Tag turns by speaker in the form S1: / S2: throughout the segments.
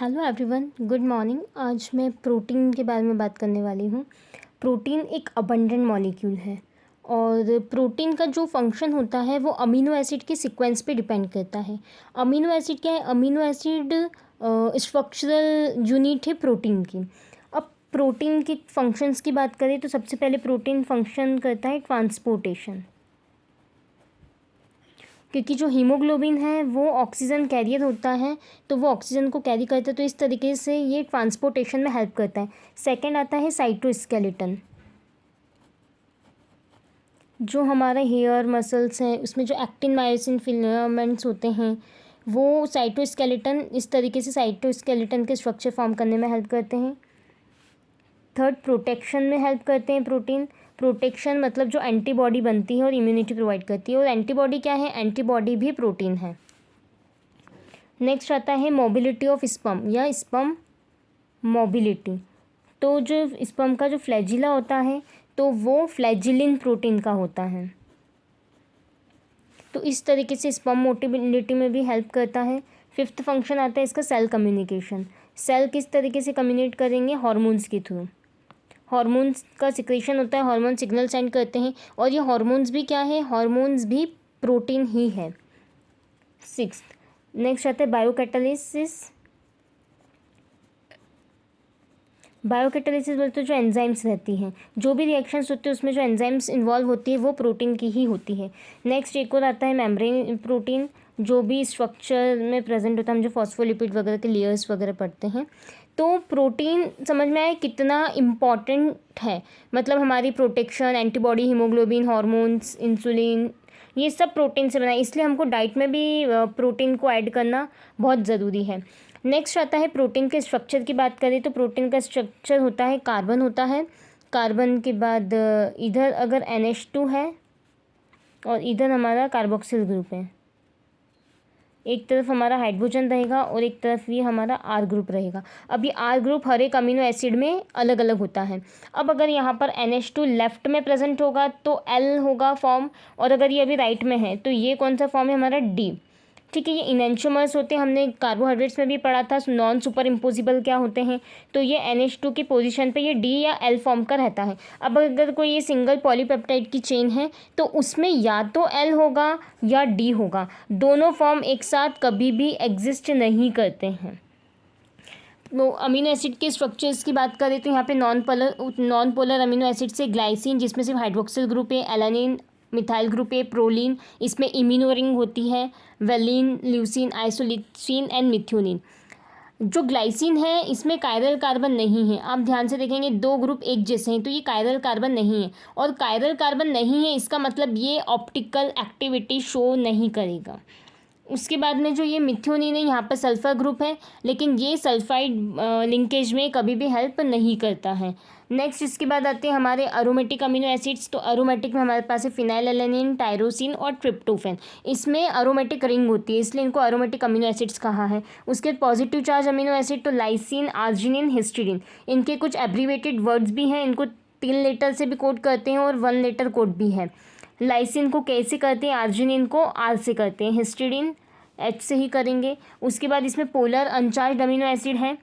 S1: Hello everyone, good morning. आज मैं protein के बारे में बात करने वाली हूँ। प्रोटीन एक अबंडेंट मॉलिक्यूल है और प्रोटीन का जो फंक्शन होता है वो अमीनो एसिड के सीक्वेंस पे डिपेंड करता है। अमीनो एसिड क्या है? अमीनो एसिड स्ट्रक्चरल यूनिट है प्रोटीन की। अब प्रोटीन के फंक्शंस की बात करें तो सबसे पहले प्रोटीन फंक्शन करता है ट्रांसपोर्टेशन, क्योंकि जो हीमोग्लोबिन है वो ऑक्सीजन कैरियर होता है, तो वो ऑक्सीजन को कैरी करता है, तो इस तरीके से ये ट्रांसपोर्टेशन में हेल्प करता है। सेकंड आता है साइटोस्केलेटन। जो हमारा हेयर मसल्स हैं उसमें जो एक्टिन मायोसिन फिलामेंट्स होते हैं वो साइटोस्केलेटन, इस तरीके से साइटोस्केलेटन के स्ट्रक्चर फॉर्म करने में हेल्प करते हैं। थर्ड, प्रोटेक्शन में हेल्प करते हैं प्रोटीन। प्रोटेक्शन मतलब जो एंटीबॉडी बनती है और इम्यूनिटी प्रोवाइड करती है, और एंटीबॉडी क्या है? एंटीबॉडी भी प्रोटीन है। नेक्स्ट आता है मोबिलिटी ऑफ स्पर्म या स्पर्म मोबिलिटी। तो जो स्पर्म का जो फ्लैजिला होता है तो वो फ्लैजिलिन प्रोटीन का होता है, तो इस तरीके से स्पर्म मोटिलिटी में भी हेल्प करता है। फिफ्थ फंक्शन आता है इसका सेल कम्युनिकेशन। सेल किस तरीके से कम्युनिकेट करेंगे? हॉर्मोन्स के थ्रू। हार्मोन्स का सिक्रेशन होता है, हार्मोन सिग्नल सेंड करते हैं, और ये हार्मोन्स भी क्या है? हार्मोन्स भी प्रोटीन ही है। सिक्स्थ, नेक्स्ट आता है बायोकैटालिसिस। बायोकैटालिसिस बोलते हैं जो एंजाइम्स रहती हैं, जो भी रिएक्शंस होते हैं उसमें जो एंजाइम्स इन्वॉल्व होती है वो प्रोटीन की ही होती है। नेक्स्ट एक और आता है मेम्ब्रेन प्रोटीन, जो भी स्ट्रक्चर में प्रेजेंट होता है, हम जो फॉस्फोलिपिड वगैरह के लेयर्स वगैरह पढ़ते हैं। तो प्रोटीन समझ में आए कितना इम्पॉर्टेंट है, मतलब हमारी protection, antibody, haemoglobin, hormones, insulin, ये सब प्रोटीन से बना है, इसलिए हमको डाइट में भी प्रोटीन को ऐड करना बहुत ज़रूरी है। नेक्स्ट आता है प्रोटीन के स्ट्रक्चर की बात करें तो प्रोटीन का स्ट्रक्चर होता है, कार्बन होता है। कार्बन के बाद इधर अगर NH2 है और इधर हमारा कार्बोक्सिल ग्रुप है, एक तरफ हमारा हाइड्रोजन रहेगा और एक तरफ ये हमारा R ग्रुप रहेगा। अब ये R ग्रुप हर एक अमीनो एसिड में अलग अलग होता है। अब अगर यहाँ पर NH2 लेफ्ट में प्रेजेंट होगा तो L होगा फॉर्म, और अगर ये अभी राइट में है तो ये कौन सा फॉर्म है? हमारा D। ठीक है, ये इनेंशियोमर्स होते हैं, हमने कार्बोहाइड्रेट्स में भी पढ़ा था। नॉन सुपर इम्पोजिबल क्या होते हैं? तो ये NH2 की पोजीशन पे ये D या L फॉर्म का रहता है। अब अगर कोई ये सिंगल पॉलीपेप्टाइड की चेन है तो उसमें या तो L होगा या D होगा, दोनों फॉर्म एक साथ कभी भी एग्जिस्ट नहीं करते हैं। वो अमीनो एसिड के स्ट्रक्चर्स की बात करें तो यहाँ पे नॉन पोलर अमीनो एसिड से ग्लाइसिन, जिसमें सिर्फ हाइड्रोक्सिल ग्रुप है, एलानिन, मिथाइल ग्रुप है, प्रोलीन, इसमें इम्यूनो रिंग होती है, वेलिन, ल्यूसिन, आइसोलिसिन एंड मिथ्योनिन। जो ग्लाइसिन है इसमें कायरल कार्बन नहीं है। आप ध्यान से देखेंगे दो ग्रुप एक जैसे हैं, तो ये कायरल कार्बन नहीं है, और कायरल कार्बन नहीं है इसका मतलब ये ऑप्टिकल एक्टिविटी शो नहीं करेगा। उसके बाद में जो ये मिथ्योनिन है, यहाँ पर सल्फर ग्रुप है, लेकिन ये सल्फाइड लिंकेज में कभी भी हेल्प नहीं करता है। नेक्स्ट इसके बाद आते हैं हमारे अरोमेटिक अमीनो एसिड्स। तो अरोमेटिक में हमारे पास है फिनाइलएलेनिन, टायरोसिन और ट्रिप्टोफैन। इसमें अरोमेटिक रिंग होती है, इसलिए इनको अरोमेटिक अमीनो एसिड्स कहा है। उसके बाद पॉजिटिव चार्ज अमीनो एसिड तो लाइसिन, आर्जिनिन, हिस्टिडीन। इनके कुछ एब्रीवेटेड वर्ड्स भी हैं, इनको 3 लेटर से भी कोड करते हैं और 1 लेटर कोड भी है। लाइसिन को K से करते हैं, आर्जिनिन को R से करते हैं, हिस्टिडीन H से ही करेंगे। उसके बाद इसमें पोलर अनचार्ज्ड अमीनो एसिड है,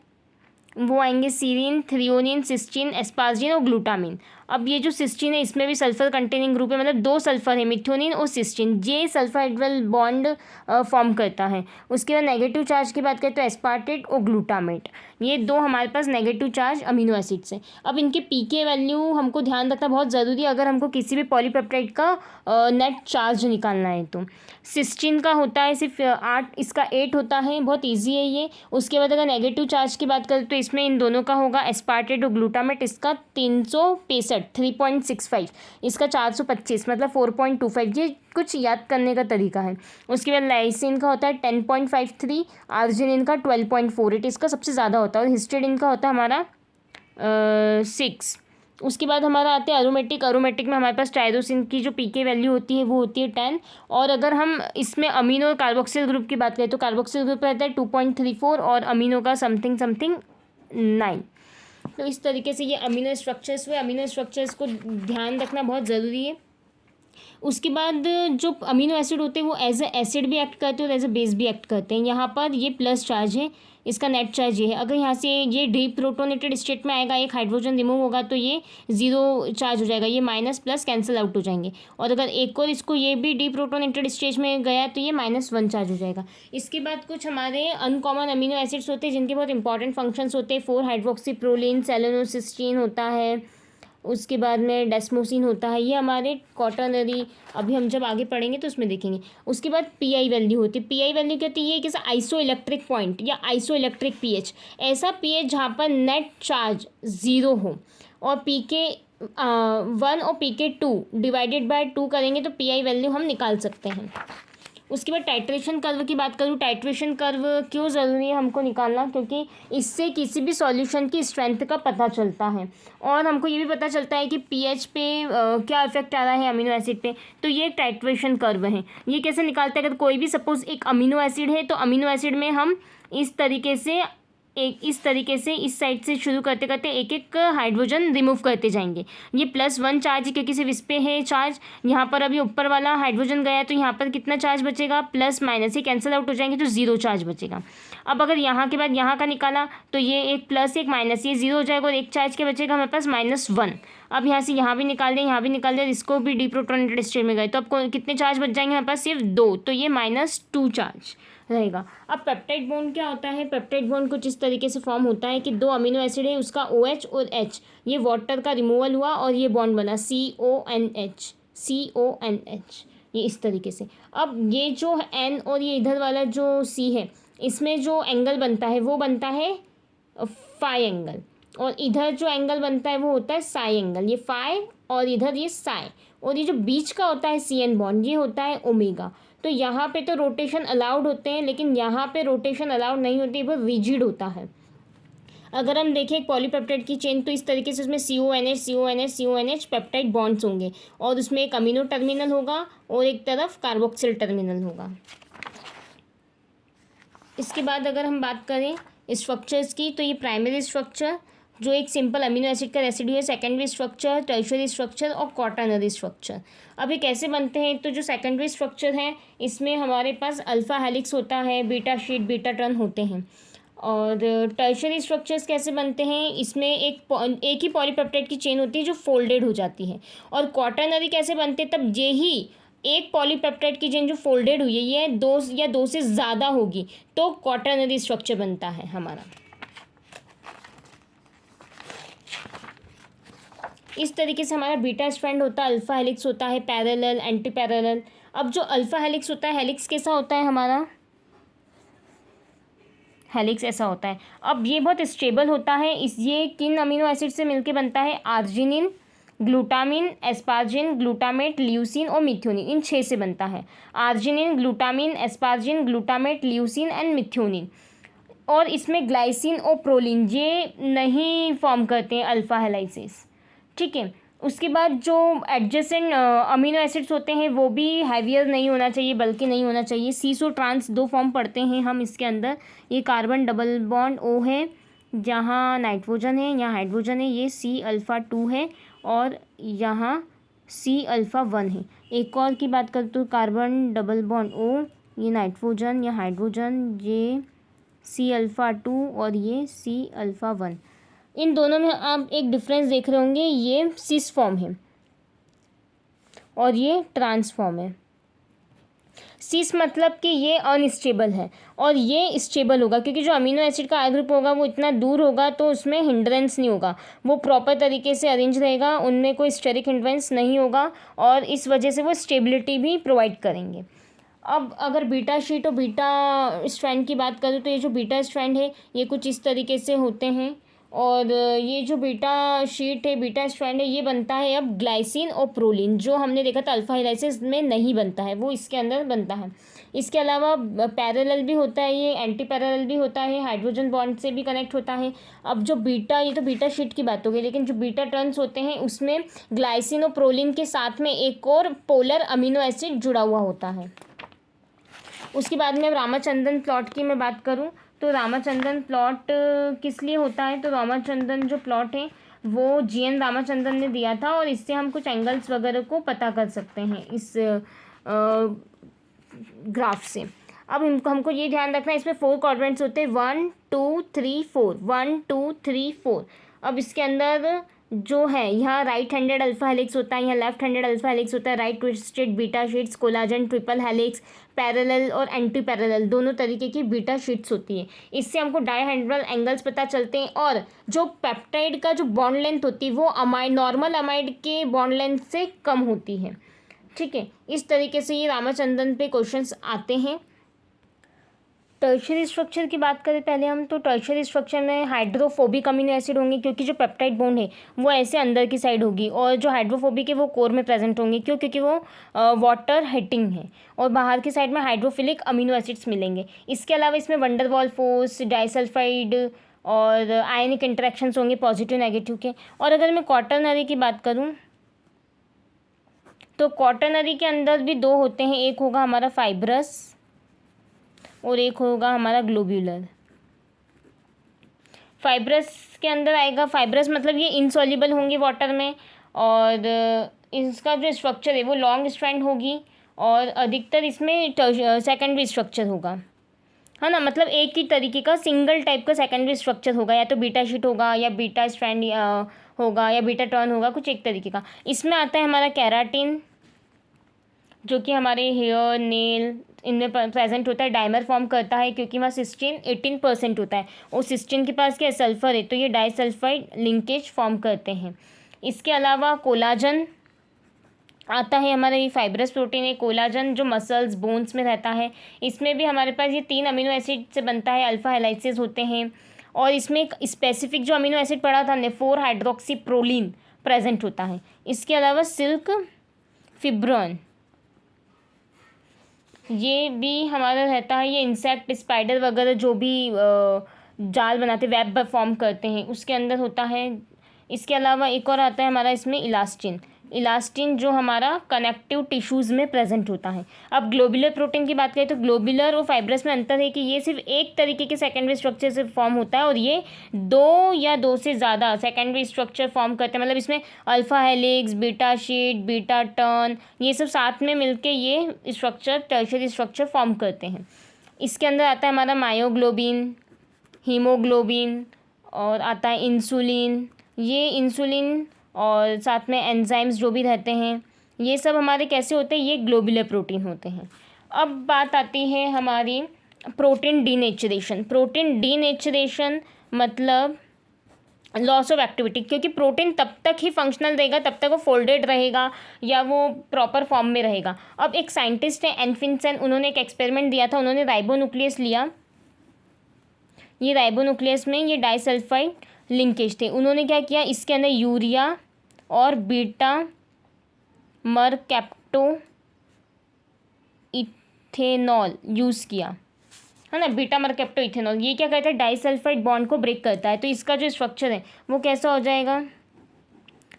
S1: वो आएंगे सीरीन, थ्रियोनिन, सिस्टीन, एस्पार्जिन और ग्लूटामिन। अब ये जो सिस्टीन है इसमें भी सल्फर कंटेनिंग ग्रुप है, मतलब 2 सल्फर है, मिथ्योनिन और सिस्टीन, ये सल्फाइड्रल बॉन्ड फॉर्म करता है। उसके बाद नेगेटिव चार्ज की बात करें तो एस्पार्टेट और ग्लूटामेट, ये 2 हमारे पास नेगेटिव चार्ज अमीनो एसिड्स हैं। अब इनके पीके वैल्यू हमको ध्यान रखना बहुत ज़रूरी है अगर हमको किसी भी पॉलीपेप्टाइड का नेट चार्ज निकालना है। तो सिस्टीन का होता है सिर्फ 8, इसका 8 होता है, बहुत ईजी है ये। उसके बाद अगर नेगेटिव चार्ज की बात करें तो इसमें इन दोनों का होगा एस्पार्टेट और ग्लूटामेट, इसका 365, 3.65, इसका 425 मतलब 4.25, ये कुछ याद करने का तरीका है। उसके बाद लाइसिन का होता है 10.53, आर्जिनिन का 12.48, इसका सबसे ज़्यादा होता है, और हिस्टिडीन का होता है हमारा 6। उसके बाद हमारा आता है अरोमेटिक। अरोमेटिक में हमारे पास टायरोसिन की जो पीके वैल्यू होती है वो होती है 10, और अगर हम इसमें अमीनो और कार्बोक्सिल ग्रुप की बात करें तो कार्बोक्सिल ग्रुप रहता है 2.34 और अमीनो का समथिंग 9। तो इस तरीके से ये अमीनो स्ट्रक्चर्स हुए। अमीनो स्ट्रक्चर्स को ध्यान रखना बहुत ज़रूरी है। उसके बाद जो अमीनो एसिड होते हैं वो एज अ एसिड भी एक्ट करते हैं और एज अ बेस भी एक्ट करते हैं। यहाँ पर ये प्लस चार्ज है, इसका नेट चार्ज ये है। अगर यहाँ से ये डीप्रोटोनेटेड स्टेट में आएगा, एक हाइड्रोजन रिमूव होगा तो ये जीरो चार्ज हो जाएगा, ये माइनस प्लस कैंसिल आउट हो जाएंगे। और अगर एक और इसको ये भी डीप्रोटोनेटेड स्टेज में गया तो ये -1 चार्ज हो जाएगा। इसके बाद कुछ हमारे अनकॉमन अमीनो एसिड्स होते हैं जिनके बहुत इंपॉर्टेंट फंक्शंस होते हैं। 4-हाइड्रोक्सीप्रोलिन, सेलेनोसिस्टीन होता है, उसके बाद में डेस्मोसिन होता है, ये हमारे क्वाटरनरी, अभी हम जब आगे पढ़ेंगे तो उसमें देखेंगे। उसके बाद पीआई वैल्यू होती है। पीआई वैल्यू कहती है कि आइसो इलेक्ट्रिक पॉइंट या आइसो इलेक्ट्रिक पीएच, ऐसा पीएच जहाँ पर नेट चार्ज 0 हो और पीके 1 और पीके 2 डिवाइडेड बाय 2 करेंगे तो पीआई वैल्यू हम निकाल सकते हैं। उसके बाद टाइट्रेशन कर्व की बात करूँ, टाइट्रेशन कर्व क्यों ज़रूरी है हमको निकालना, क्योंकि इससे किसी भी सॉल्यूशन की स्ट्रेंथ का पता चलता है और हमको ये भी पता चलता है कि पीएच पे क्या इफेक्ट आ रहा है अमीनो एसिड पे। तो ये एक टाइट्रेशन कर्व है। ये कैसे निकालते हैं, अगर कोई भी सपोज एक अमीनो एसिड है तो अमीनो एसिड में हम इस तरीके से इस साइड से शुरू करते करते एक एक हाइड्रोजन रिमूव करते जाएंगे। ये +1 चार्ज क्योंकि सिर्फ इस पे है चार्ज, यहाँ पर अभी ऊपर वाला हाइड्रोजन गया तो यहाँ पर कितना चार्ज बचेगा, प्लस माइनस ही कैंसिल आउट हो जाएंगे तो 0 चार्ज बचेगा। अब अगर यहाँ के बाद यहाँ का निकाला तो ये एक प्लस एक माइनस, ये 0 हो जाएगा और एक चार्ज के बचेगा हमारे पास -1। अब यहाँ से यहाँ भी निकाल दें, यहाँ भी निकाल दें, इसको भी डीप्रोटोनेटेड स्टेट में गए तो अब कितने चार्ज बच जाएंगे हमारे पास, सिर्फ 2, तो ये -2 चार्ज रहेगा। अब पेप्टाइड बॉन्ड क्या होता है, पेप्टाइड बॉन्ड कुछ इस तरीके से फॉर्म होता है कि 2 अमीनो एसिड है, उसका OH और H, ये वाटर का रिमूवल हुआ और ये बॉन्ड बना CONH, ये इस तरीके से। अब ये जो N और ये इधर वाला जो C है, इसमें जो एंगल बनता है वो बनता है फाई एंगल, और इधर जो एंगल बनता है वो होता है साई एंगल, ये फाई और इधर ये साई, और ये जो बीच का होता है CN बॉन्ड ये होता है ओमेगा। तो यहाँ पे तो रोटेशन अलाउड होते हैं लेकिन यहाँ पे रोटेशन अलाउड नहीं होती, वो रिजिड होता है। अगर हम देखें एक पॉलीपेप्टाइड की चेन तो इस तरीके से उसमें CONH पेप्टाइड बॉन्ड्स होंगे और उसमें एक अमीनो टर्मिनल होगा और एक तरफ कार्बोक्सिल टर्मिनल होगा। इसके बाद अगर हम बात करें स्ट्रक्चर्स की तो ये प्राइमरी स्ट्रक्चर जो एक सिंपल अमीनो एसिड का रेसिड्यू है, सेकेंडरी स्ट्रक्चर, टर्शियरी स्ट्रक्चर और क्वाटरनरी स्ट्रक्चर। अब ये कैसे बनते हैं, तो जो सेकेंडरी स्ट्रक्चर है इसमें हमारे पास अल्फ़ा हेलिक्स होता है, बीटा शीट, बीटा टर्न होते हैं। और टर्शियरी स्ट्रक्चर्स कैसे बनते हैं, इसमें एक ही पॉलीपेप्टाइड की चेन होती है जो फोल्डेड हो जाती है। और क्वाटरनरी कैसे बनते हैं, तब ये ही एक पॉलीपेप्टाइड की चेन जो फोल्डेड हुई है ये 2 या 2 से ज़्यादा होगी तो क्वाटरनरी स्ट्रक्चर बनता है हमारा। इस तरीके से हमारा बीटा स्ट्रैंड होता है, अल्फ़ा हेलिक्स होता है, पैरेलल, एंटी पैरेलल। अब जो अल्फ़ा हेलिक्स होता है, हेलिक्स कैसा होता है हमारा, हेलिक्स ऐसा होता है। अब ये बहुत स्टेबल होता है, ये किन अमीनो एसिड से मिलके बनता है, arginine, glutamine, asparagine, glutamate, leucine और मिथ्योनिन, इन 6 से बनता है। Arginine, glutamine, asparagine, glutamate, leucine and methionine. और इसमें ग्लाइसिन और प्रोलिन ये नहीं फॉर्म करते हैं अल्फ़ा हेलाइसिस, ठीक है। उसके बाद जो एडजेसेंट अमीनो एसिड्स होते हैं वो भी हैवियर नहीं होना चाहिए, बल्कि नहीं होना चाहिए। सीसो ट्रांस 2 फॉर्म पढ़ते हैं हम इसके अंदर, ये कार्बन डबल बॉन्ड O है जहाँ नाइट्रोजन है, यहाँ हाइड्रोजन है, ये C-alpha-2 है और यहाँ C-alpha-1 है। एक और की बात करें तो कार्बन डबल बॉन्ड O, ये नाइट्रोजन, या हाइड्रोजन, ये C-alpha-2 और ये C-alpha-1। इन दोनों में आप एक डिफरेंस देख रहे होंगे, ये सिस फॉर्म है और ये ट्रांस फॉर्म है। सिस मतलब कि ये अनस्टेबल है और ये स्टेबल होगा, क्योंकि जो अमीनो एसिड का आई ग्रुप होगा वो इतना दूर होगा तो उसमें हिंड्रेंस नहीं होगा, वो प्रॉपर तरीके से अरेंज रहेगा, उनमें कोई स्टेरिक हिंड्रेंस नहीं होगा और इस वजह से वो स्टेबिलिटी भी प्रोवाइड करेंगे। अब अगर बीटा शीट और बीटा स्ट्रैंड की बात करूँ तो ये जो बीटा स्ट्रैंड है ये कुछ इस तरीके से होते हैं और ये जो बीटा शीट है, बीटा स्ट्रैंड है, ये बनता है अब ग्लाइसिन और प्रोलिन, जो हमने देखा था अल्फा हेलाइसिस में नहीं बनता है, वो इसके अंदर बनता है। इसके अलावा पैरेलल भी होता है, ये एंटी पैरेलल भी होता है, हाइड्रोजन बॉन्ड से भी कनेक्ट होता है। अब जो बीटा, ये तो बीटा शीट की बात हो गई, लेकिन जो बीटा टर्न्स होते हैं उसमें ग्लाइसिन और प्रोलिन के साथ में एक और पोलर अमीनो एसिड जुड़ा हुआ होता है। उसके बाद में रामाचंद्रन प्लॉट की मैं बात करूँ तो रामाचंद्रन प्लॉट किस लिए होता है, तो रामाचंद्रन जो प्लॉट है वो GN रामाचंद्रन ने दिया था, और इससे हम कुछ एंगल्स वगैरह को पता कर सकते हैं इस ग्राफ से। अब हमको ये ध्यान रखना है, इसमें 4 क्वाड्रेंट्स होते हैं, 1 2 3 4, 1 2 3 4। अब इसके अंदर जो है, यहाँ राइट हैंडेड अल्फा हेलिक्स होता है, यहाँ लेफ्ट हैंडेड अल्फा हेलिक्स होता है, right twisted beta sheets, collagen, triple helix, parallel और एंटी पैरेलल दोनों तरीके की बीटा शीट्स होती है। इससे हमको डायहेड्रल एंगल्स पता चलते हैं, और जो पेप्टाइड का जो बॉन्ड लेंथ होती है वो अमाइड, नॉर्मल अमाइड के बॉन्ड लेंथ से कम होती है। ठीक है, इस तरीके से ये रामाचंद्रन पे क्वेश्चंस आते हैं। टर्शियरी स्ट्रक्चर की बात करें पहले हम, तो टर्शियरी स्ट्रक्चर में हाइड्रोफोबिक अमीनो एसिड होंगे, क्योंकि जो पेप्टाइड बॉन्ड है वो ऐसे अंदर की साइड होगी, और जो हाइड्रोफोबिक है वो कोर में प्रेजेंट होंगे, क्यों? क्योंकि वो वाटर हिटिंग है, और बाहर की साइड में हाइड्रोफिलिक अमीनो एसिड्स मिलेंगे। इसके अलावा इसमें वंडर वॉल फोर्स, डाइसल्फाइड और आयनिक इंटरेक्शंस होंगे पॉजिटिव नेगेटिव के। और अगर मैं क्वाटरनरी की बात करूँ तो क्वाटरनरी के अंदर भी 2 होते हैं, एक होगा हमारा फाइब्रस और एक होगा हमारा ग्लोब्यूलर। फाइब्रस के अंदर आएगा, फाइब्रस मतलब ये इनसॉल्युबल होंगे वाटर में, और इसका जो स्ट्रक्चर है वो लॉन्ग स्ट्रैंड होगी, और अधिकतर इसमें सेकेंडरी स्ट्रक्चर होगा, है ना, मतलब एक ही तरीके का सिंगल टाइप का सेकेंडरी स्ट्रक्चर होगा, या तो बीटा शीट होगा, या बीटा स्ट्रैंड होगा, या बीटा टर्न होगा, कुछ एक तरीके का। इसमें आता है हमारा कैराटिन, जो कि हमारे हेयर, नेल इनमें प्रेजेंट होता है, डाइमर फॉर्म करता है, क्योंकि वहाँ सिस्टीन 18% होता है, और सिस्टीन के पास क्या सल्फर है, तो ये डाइसल्फाइड लिंकेज फॉर्म करते हैं। इसके अलावा कोलाजन आता है, हमारा ये फाइब्रस प्रोटीन है। कोलाजन जो मसल्स, बोन्स में रहता है, इसमें भी हमारे पास ये 3 अमीनो एसिड से बनता है, अल्फा हेलाइसेस होते हैं, और इसमें एक स्पेसिफिक जो अमीनो एसिड पढ़ा था हमने 4 हाइड्रोक्सी प्रोलिन प्रेजेंट होता है। इसके अलावा सिल्क फिब्रॉन ये भी हमारा रहता है, ये इंसेक्ट, स्पाइडर वगैरह जो भी जाल बनाते, वेब फॉर्म करते हैं, उसके अंदर होता है। इसके अलावा एक और आता है हमारा इसमें इलास्टिन, इलास्टिन जो हमारा कनेक्टिव टिश्यूज़ में प्रेजेंट होता है। अब ग्लोबुलर प्रोटीन की बात करें तो ग्लोबुलर और फाइब्रस में अंतर है कि ये सिर्फ एक तरीके के सेकेंडरी स्ट्रक्चर से फॉर्म होता है, और ये 2 या 2 से ज़्यादा सेकेंडरी स्ट्रक्चर फॉर्म करते हैं, मतलब इसमें alpha helix, beta sheet, beta turn, ये सब साथ में मिलके ये स्ट्रक्चर, टर्शियरी स्ट्रक्चर फॉर्म करते हैं। इसके अंदर आता है हमारा मायोग्लोबिन, हीमोग्लोबिन, और आता है इंसुलिन। ये इंसुलिन और साथ में एंजाइम्स जो भी रहते हैं, ये सब हमारे कैसे होते हैं, ये ग्लोबुलर प्रोटीन होते हैं। अब बात आती है हमारी प्रोटीन डीनेचरेशन। प्रोटीन डीनेचरेशन मतलब लॉस ऑफ एक्टिविटी, क्योंकि प्रोटीन तब तक ही फंक्शनल रहेगा, तब तक वो फोल्डेड रहेगा या वो प्रॉपर फॉर्म में रहेगा। अब एक साइंटिस्ट है एनफिनसन, उन्होंने एक एक्सपेरिमेंट दिया था, उन्होंने राइबोन्यूक्लियस लिया, ये राइबोन्यूक्लियस में ये डाइसल्फाइड लिंकेज थे। उन्होंने क्या किया, इसके अंदर यूरिया और बीटा मरकैप्टो इथेनॉल यूज़ किया, है ना, बीटा मरकैप्टो इथेनॉल। ये क्या करता है, डाइसल्फाइड बॉन्ड को ब्रेक करता है, तो इसका जो स्ट्रक्चर है वो कैसा हो जाएगा,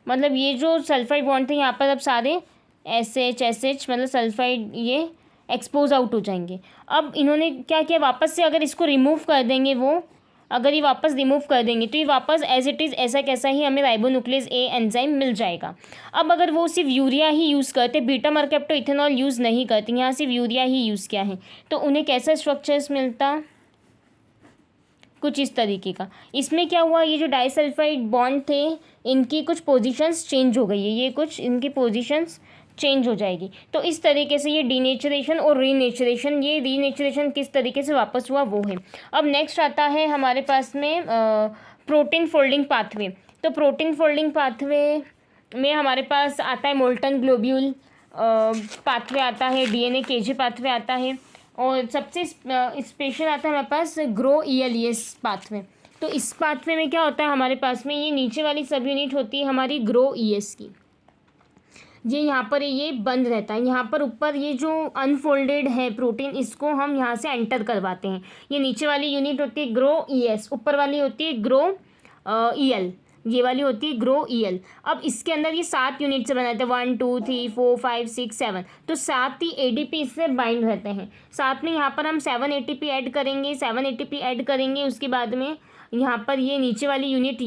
S1: मतलब ये जो सल्फाइड बॉन्ड थे यहाँ पर अब सारे SH मतलब सल्फाइड ये एक्सपोज आउट हो जाएंगे। अब इन्होंने क्या किया, वापस से अगर इसको रिमूव कर देंगे, वो अगर ये वापस रिमूव कर देंगे तो ये वापस एज इट इज़ ऐसा कैसा ही हमें राइबोन्यूक्लियस ए एंजाइम मिल जाएगा। अब अगर वो सिर्फ यूरिया ही यूज़ करते, बीटा मरकैप्टो इथेनॉल यूज़ नहीं करते, यहाँ सिर्फ यूरिया ही यूज़ किया है, तो उन्हें कैसा स्ट्रक्चर्स मिलता, कुछ इस तरीके का। इसमें क्या हुआ, ये जो डाइसल्फाइड बॉन्ड थे इनकी कुछ पोजीशंस चेंज हो गई है, ये कुछ इनकी पोजीशंस चेंज हो जाएगी। तो इस तरीके से ये डीनेचरेशन और रीनेचरेशन, ये रीनेचरेशन किस तरीके से वापस हुआ वो है। अब नेक्स्ट आता है हमारे पास में प्रोटीन फोल्डिंग पाथवे। तो प्रोटीन फोल्डिंग पाथवे में हमारे पास आता है मोल्टन ग्लोब्यूल पाथवे आता है, DNA KG पाथवे आता है, और सबसे स्पेशल आता है हमारे पास ग्रो ELES पाथवे। तो इस पाथवे में क्या होता है, हमारे पास में ये नीचे वाली सब यूनिट होती है हमारी ग्रो ES की, ये यहाँ पर ये बंद रहता है, यहाँ पर ऊपर ये जो अनफोल्डेड है प्रोटीन, इसको हम यहाँ से एंटर करवाते हैं। ये नीचे वाली यूनिट होती है ग्रो ES, ऊपर वाली होती है ग्रो EL। ये वाली होती है GRO-EL। अब इसके अंदर ये 7 यूनिट से बनाते हैं, 1 2 3 4 5 6 7, तो 7 ही ADP इससे बाइंड रहते हैं। साथ में यहाँ पर हम 7 ATP ऐड करेंगे, 7 ATP ऐड करेंगे, उसके बाद में यहाँ पर ये नीचे वाली यूनिट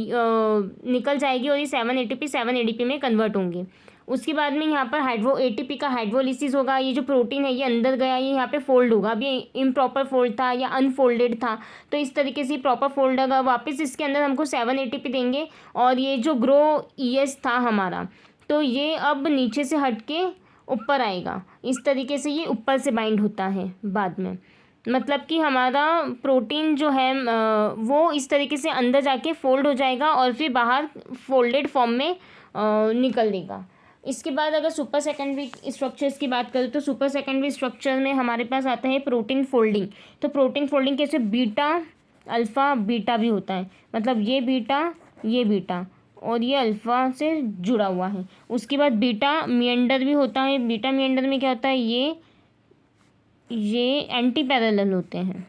S1: निकल जाएगी और ये 7 ATP 7 ADP में कन्वर्ट होंगे। उसके बाद में यहाँ पर ATP का हाइड्रोलिसिस होगा। ये जो प्रोटीन है ये अंदर गया, ये यहाँ पे फोल्ड होगा। अब ये इम्प्रॉपर फोल्ड था या अनफोल्डेड था, तो इस तरीके से प्रॉपर फोल्ड होगा। वापस इसके अंदर हमको 7 ATP देंगे और ये जो GRO-ES था हमारा, तो ये अब नीचे से हट के ऊपर आएगा। इस तरीके से ये ऊपर से बाइंड होता है बाद में। मतलब कि हमारा प्रोटीन जो है वो इस तरीके से अंदर जाके फोल्ड हो जाएगा और फिर बाहर फोल्डेड फॉर्म में निकल देगा। इसके बाद अगर सुपर सेकेंडरी स्ट्रक्चर्स की बात करें तो सुपर सेकेंडरी स्ट्रक्चर में हमारे पास आता है प्रोटीन फोल्डिंग। तो प्रोटीन फोल्डिंग कैसे, बीटा अल्फ़ा बीटा भी होता है, मतलब ये बीटा और ये अल्फ़ा से जुड़ा हुआ है। उसके बाद बीटा मिएंडर भी होता है। बीटा मिएंडर में क्या होता है, ये एंटी पैरेलल होते हैं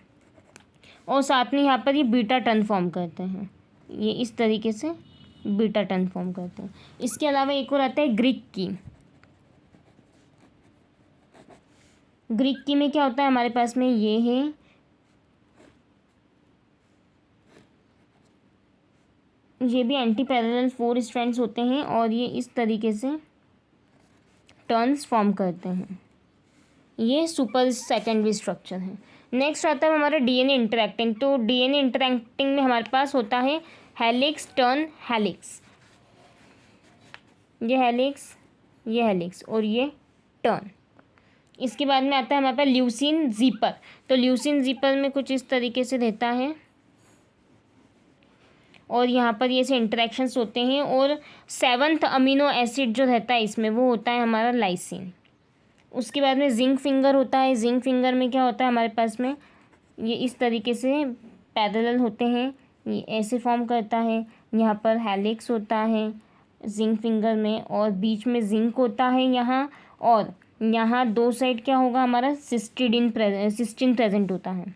S1: और साथ में यहाँ पर ये बीटा टर्न फॉर्म करते हैं। ये इस तरीके से बीटा टर्न फॉर्म करते हैं। इसके अलावा एक और आता है ग्रीक की में क्या होता है हमारे पास में, ये है ये भी एंटी पैरेलल 4 स्ट्रैंड्स होते हैं और ये इस तरीके से टर्न्स फॉर्म करते हैं। ये सुपर सेकेंडरी स्ट्रक्चर है। नेक्स्ट आता है हमारा DNA इंटरैक्टिंग। तो DNA इंटरैक्टिंग में हमारे पास होता है हेलिक्स, टर्न, हेलिक्स, ये हेलिक्स और ये टर्न। इसके बाद में आता है हमारे पास ल्यूसीन ज़ीपर। तो ल्यूसीन ज़ीपर में कुछ इस तरीके से रहता है और यहाँ पर ये से इंटरेक्शंस होते हैं और 7th अमीनो एसिड जो रहता है इसमें वो होता है हमारा लाइसिन। उसके बाद में जिंक फिंगर होता है। जिंक फिंगर में क्या होता है हमारे पास में, ये इस तरीके से पैरेलल होते हैं, ये ऐसे फॉर्म करता है। यहाँ पर हेलिक्स होता है जिंक फिंगर में और बीच में जिंक होता है यहाँ, और यहाँ 2 साइड क्या होगा हमारा सिस्टीन प्रेजेंट होता है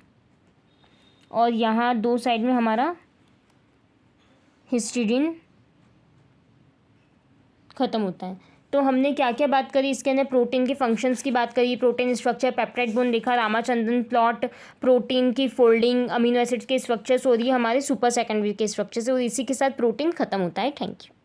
S1: और यहाँ 2 साइड में हमारा हिस्टीडीन ख़त्म होता है। तो हमने क्या क्या बात करी इसके अंदर, प्रोटीन के फंक्शंस की बात करी, प्रोटीन स्ट्रक्चर, पेप्टाइड बॉन्ड देखा, रामाचंद्रन प्लॉट, प्रोटीन की फोल्डिंग, अमीनो एसिड्स के स्ट्रक्चर्स और ये हमारे सुपर सेकेंडरी के स्ट्रक्चर्स, और इसी के साथ प्रोटीन ख़त्म होता है। Thank you.